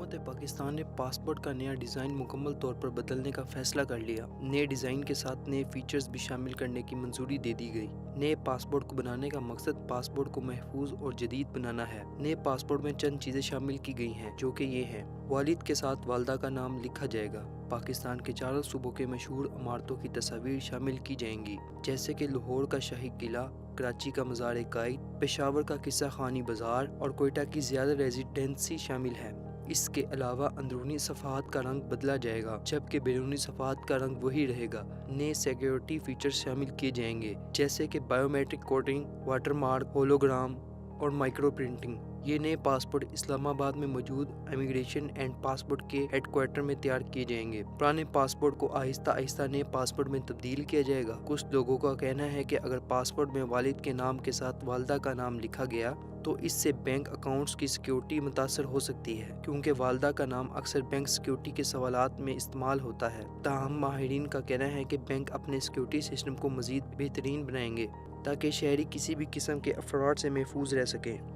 हुकूमत पाकिस्तान ने पासपोर्ट का नया डिज़ाइन मुकम्मल तौर पर बदलने का फैसला कर लिया। नए डिज़ाइन के साथ नए फीचर्स भी शामिल करने की मंजूरी दे दी गई। नए पासपोर्ट को बनाने का मकसद पासपोर्ट को महफूज और जदीद बनाना है। नए पासपोर्ट में चंद चीज़ें शामिल की गई हैं, जो कि ये हैं: वालिद के साथ वालदा का नाम लिखा जाएगा। पाकिस्तान के चारों सूबों के मशहूर इमारतों की तस्वीर शामिल की जाएंगी, जैसे कि लाहौर का शाही किला, कराची का मज़ार कायद, पेशावर का किस्सा खानी बाजार और कोयटा की ज़्यादा रेजिडेंसी शामिल है। इसके अलावा अंदरूनी सफ़ाहत का रंग बदला जाएगा, जबकि बैरूनी सफ़ाहत का रंग वही रहेगा। नए सिक्योरिटी फीचर्स शामिल किए जाएंगे, जैसे कि बायोमेट्रिक कोडिंग, वाटरमार्क, होलोग्राम और माइक्रो प्रिंटिंग। ये नए पासपोर्ट इस्लामाबाद में मौजूद इमिग्रेशन एंड पासपोर्ट के हेडक्वार्टर में तैयार किए जाएंगे। पुराने पासपोर्ट को आहिस्ता आहिस्ता नए पासपोर्ट में तब्दील किया जाएगा। कुछ लोगों का कहना है कि अगर पासपोर्ट में वालिद के नाम के साथ वालदा का नाम लिखा गया तो इससे बैंक अकाउंट्स की सिक्योरिटी मुतासर हो सकती है, क्योंकि वालदा का नाम अक्सर बैंक सिक्योरिटी के सवालात में इस्तेमाल होता है। ताहम माहिरीन का कहना है कि बैंक अपने सिक्योरिटी सिस्टम को मज़ीद बेहतरीन बनाएंगे ताकि शहरी किसी भी किस्म के अफराद से महफूज रह सकें।